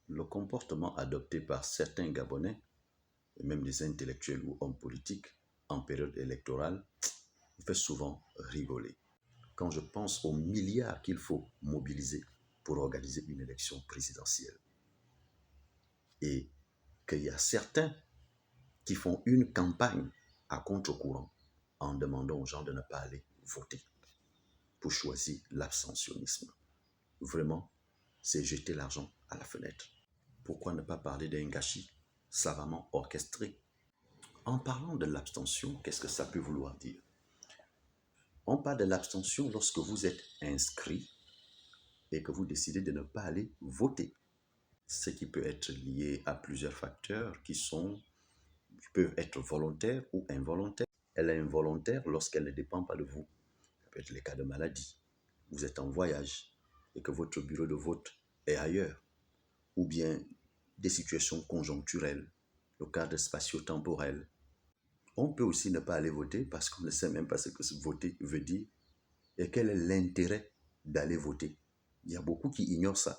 Le comportement adopté par certains Gabonais, et même des intellectuels ou hommes politiques, en période électorale, me fait souvent rigoler. Quand je pense aux milliards qu'il faut mobiliser pour organiser une élection présidentielle, et qu'il y a certains qui font une campagne à contre-courant en demandant aux gens de ne pas aller voter pour choisir l'abstentionnisme. Vraiment, c'est jeter l'argent à la fenêtre. Pourquoi ne pas parler d'un gâchis savamment orchestré? En parlant de l'abstention, qu'est-ce que ça peut vouloir dire? On parle de l'abstention lorsque vous êtes inscrit et que vous décidez de ne pas aller voter. Ce qui peut être lié à plusieurs facteurs qui peuvent être volontaires ou involontaires. Elle est involontaire lorsqu'elle ne dépend pas de vous. Ça peut être les cas de maladie. Vous êtes en voyage et que votre bureau de vote est ailleurs. Ou bien des situations conjoncturelles, le cadre spatio-temporel. On peut aussi ne pas aller voter parce qu'on ne sait même pas ce que voter veut dire et quel est l'intérêt d'aller voter. Il y a beaucoup qui ignorent ça.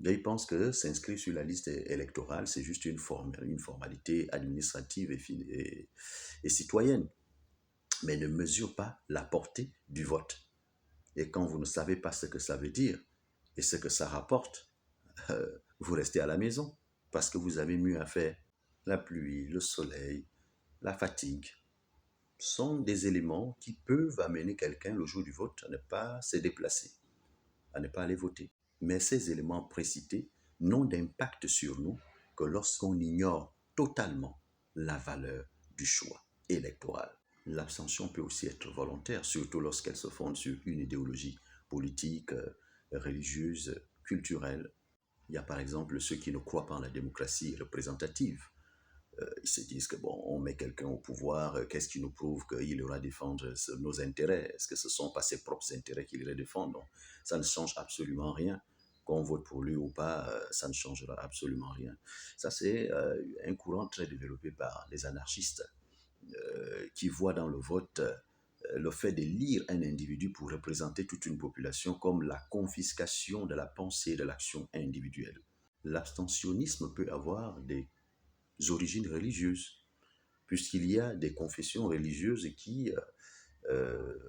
Ils pensent que s'inscrire sur la liste électorale, c'est juste une formalité administrative et citoyenne, mais ne mesurent pas la portée du vote. Et quand vous ne savez pas ce que ça veut dire et ce que ça rapporte, vous restez à la maison parce que vous avez mieux à faire. La pluie, le soleil, la fatigue sont des éléments qui peuvent amener quelqu'un le jour du vote à ne pas se déplacer, à ne pas aller voter. Mais ces éléments précités n'ont d'impact sur nous que lorsqu'on ignore totalement la valeur du choix électoral. L'abstention peut aussi être volontaire, surtout lorsqu'elle se fonde sur une idéologie politique, religieuse, culturelle. Il y a par exemple ceux qui ne croient pas en la démocratie représentative. Ils se disent que bon, on met quelqu'un au pouvoir, qu'est-ce qui nous prouve qu'il ira défendre nos intérêts? Est-ce que ce ne sont pas ses propres intérêts qu'il irait défendre? Donc, ça ne change absolument rien. Qu'on vote pour lui ou pas, ça ne changera absolument rien. Ça, c'est un courant très développé par les anarchistes qui voient dans le vote le fait d'élire un individu pour représenter toute une population comme la confiscation de la pensée et de l'action individuelle. L'abstentionnisme peut avoir des origines religieuses, puisqu'il y a des confessions religieuses qui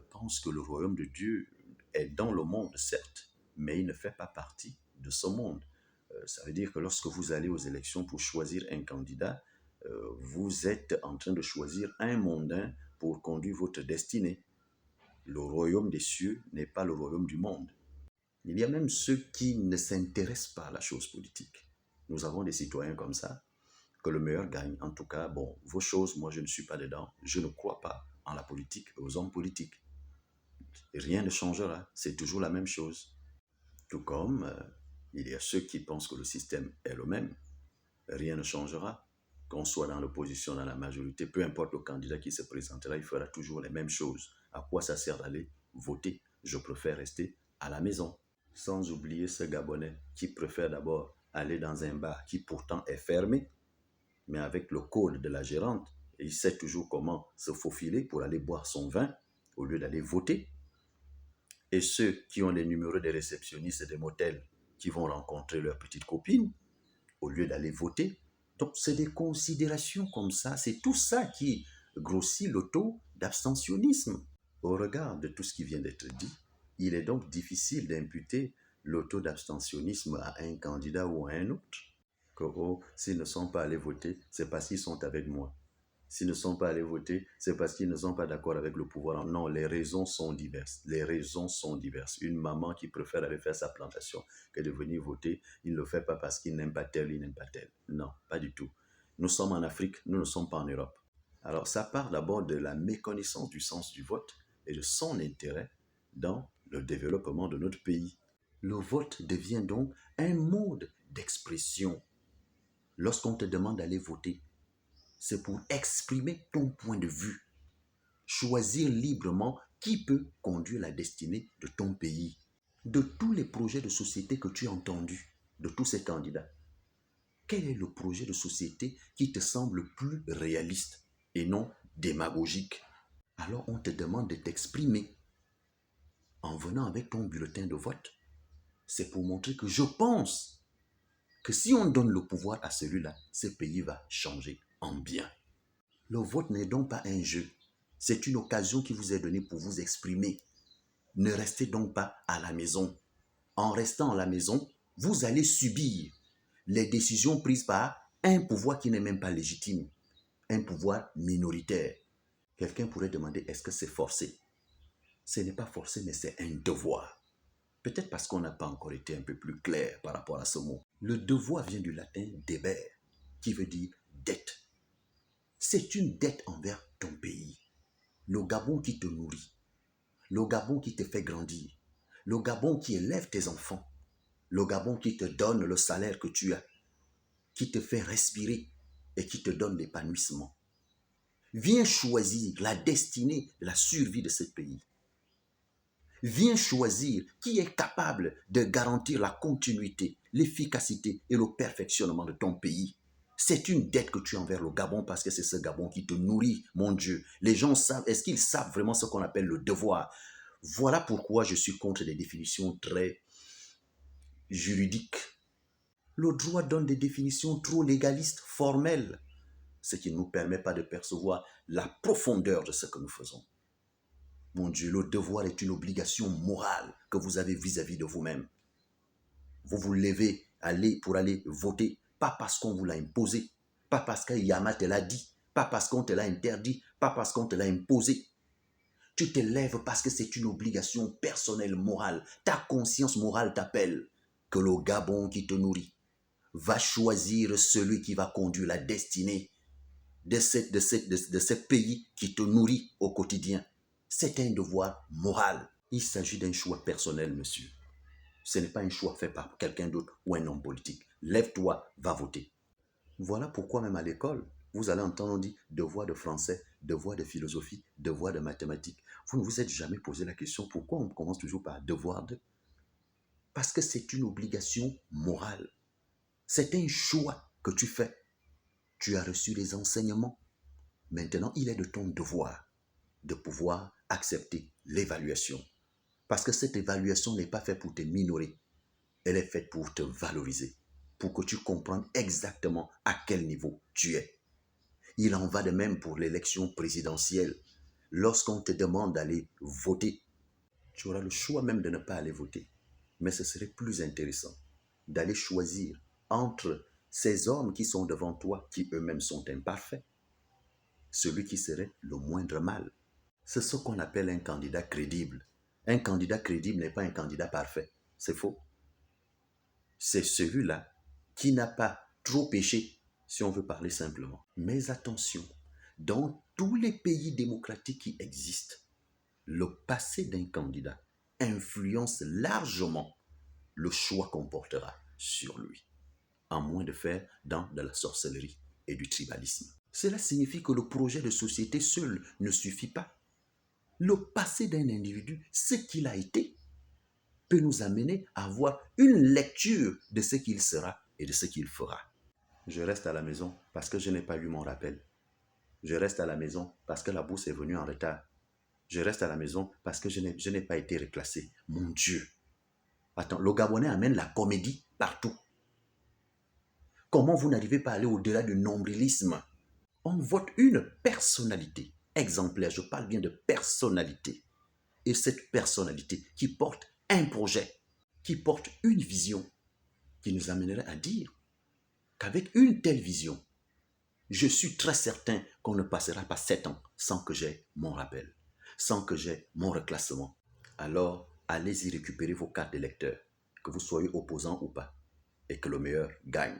pensent que le royaume de Dieu est dans le monde, certes, mais il ne fait pas partie de ce monde. Ça veut dire que lorsque vous allez aux élections pour choisir un candidat, vous êtes en train de choisir un mondain pour conduire votre destinée. Le royaume des cieux n'est pas le royaume du monde. Il y a même ceux qui ne s'intéressent pas à la chose politique. Nous avons des citoyens comme ça, que le meilleur gagne. En tout cas, bon, vos choses, moi je ne suis pas dedans. Je ne crois pas en la politique et aux hommes politiques. Rien ne changera, c'est toujours la même chose. Tout comme il y a ceux qui pensent que le système est le même. Rien ne changera. Qu'on soit dans l'opposition, dans la majorité, peu importe le candidat qui se présentera, il fera toujours les mêmes choses. À quoi ça sert d'aller voter? Je préfère rester à la maison. Sans oublier ce Gabonais qui préfère d'abord aller dans un bar qui pourtant est fermé, mais avec le code de la gérante, il sait toujours comment se faufiler pour aller boire son vin au lieu d'aller voter. Et ceux qui ont les numéros des réceptionnistes des motels qui vont rencontrer leurs petites copines au lieu d'aller voter. Donc, c'est des considérations comme ça. C'est tout ça qui grossit le taux d'abstentionnisme. Au regard de tout ce qui vient d'être dit, il est donc difficile d'imputer le taux d'abstentionnisme à un candidat ou à un autre. Que, oh, s'ils ne sont pas allés voter, c'est parce qu'ils sont avec moi. S'ils ne sont pas allés voter, c'est parce qu'ils ne sont pas d'accord avec le pouvoir. Non, les raisons sont diverses. Les raisons sont diverses. Une maman qui préfère aller faire sa plantation que de venir voter, il ne le fait pas parce qu'il n'aime pas tel, il n'aime pas tel. Non, pas du tout. Nous sommes en Afrique, nous ne sommes pas en Europe. Alors ça part d'abord de la méconnaissance du sens du vote et de son intérêt dans le développement de notre pays. Le vote devient donc un mode d'expression. Lorsqu'on te demande d'aller voter, c'est pour exprimer ton point de vue, choisir librement qui peut conduire la destinée de ton pays. De tous les projets de société que tu as entendus, de tous ces candidats, quel est le projet de société qui te semble le plus réaliste et non démagogique? Alors on te demande de t'exprimer en venant avec ton bulletin de vote. C'est pour montrer que je pense que si on donne le pouvoir à celui-là, ce pays va changer en bien. Le vote n'est donc pas un jeu. C'est une occasion qui vous est donnée pour vous exprimer. Ne restez donc pas à la maison. En restant à la maison, vous allez subir les décisions prises par un pouvoir qui n'est même pas légitime, un pouvoir minoritaire. Quelqu'un pourrait demander, est-ce que c'est forcé? Ce n'est pas forcé, mais c'est un devoir. Peut-être parce qu'on n'a pas encore été un peu plus clair par rapport à ce mot. Le devoir vient du latin deber, qui veut dire dette. C'est une dette envers ton pays. Le Gabon qui te nourrit, le Gabon qui te fait grandir, le Gabon qui élève tes enfants, le Gabon qui te donne le salaire que tu as, qui te fait respirer et qui te donne l'épanouissement. Viens choisir la destinée de la survie de ce pays. Viens choisir qui est capable de garantir la continuité, l'efficacité et le perfectionnement de ton pays. C'est une dette que tu as envers le Gabon parce que c'est ce Gabon qui te nourrit, mon Dieu. Les gens savent, est-ce qu'ils savent vraiment ce qu'on appelle le devoir? Voilà pourquoi je suis contre les définitions très juridiques. Le droit donne des définitions trop légalistes, formelles, ce qui ne nous permet pas de percevoir la profondeur de ce que nous faisons. Mon Dieu, le devoir est une obligation morale que vous avez vis-à-vis de vous-même. Vous vous levez pour aller voter, pas parce qu'on vous l'a imposé, pas parce que Yama te l'a dit, pas parce qu'on te l'a interdit, pas parce qu'on te l'a imposé. Tu te lèves parce que c'est une obligation personnelle morale. Ta conscience morale t'appelle que le Gabon qui te nourrit va choisir celui qui va conduire la destinée de ce pays qui te nourrit au quotidien. C'est un devoir moral. Il s'agit d'un choix personnel, monsieur. Ce n'est pas un choix fait par quelqu'un d'autre ou un homme politique. Lève-toi, va voter. Voilà pourquoi même à l'école, vous allez entendre dire devoir de français, devoir de philosophie, devoir de mathématiques. Vous ne vous êtes jamais posé la question pourquoi on commence toujours par devoir de? Parce que c'est une obligation morale. C'est un choix que tu fais. Tu as reçu les enseignements. Maintenant, il est de ton devoir de pouvoir accepter l'évaluation. Parce que cette évaluation n'est pas faite pour te minorer. Elle est faite pour te valoriser, pour que tu comprennes exactement à quel niveau tu es. Il en va de même pour l'élection présidentielle. Lorsqu'on te demande d'aller voter, tu auras le choix même de ne pas aller voter. Mais ce serait plus intéressant d'aller choisir entre ces hommes qui sont devant toi, qui eux-mêmes sont imparfaits, celui qui serait le moindre mal. C'est ce qu'on appelle un candidat crédible. Un candidat crédible n'est pas un candidat parfait. C'est faux. C'est celui-là qui n'a pas trop péché, si on veut parler simplement. Mais attention, dans tous les pays démocratiques qui existent, le passé d'un candidat influence largement le choix qu'on portera sur lui, à moins de faire de la sorcellerie et du tribalisme. Cela signifie que le projet de société seul ne suffit pas. Le passé d'un individu, ce qu'il a été, peut nous amener à avoir une lecture de ce qu'il sera et de ce qu'il fera. Je reste à la maison parce que je n'ai pas eu mon rappel. Je reste à la maison parce que la bourse est venue en retard. Je reste à la maison parce que je n'ai pas été reclassé. Mon Dieu! Attends, le Gabonais amène la comédie partout. Comment vous n'arrivez pas à aller au-delà du nombrilisme? On vote une personnalité exemplaire. Je parle bien de personnalité. Et cette personnalité qui porte un projet, qui porte une vision, qui nous amènerait à dire qu'avec une telle vision, je suis très certain qu'on ne passera pas 7 ans sans que j'aie mon rappel, sans que j'aie mon reclassement. Alors, allez-y récupérer vos cartes d'électeurs, que vous soyez opposant ou pas, et que le meilleur gagne.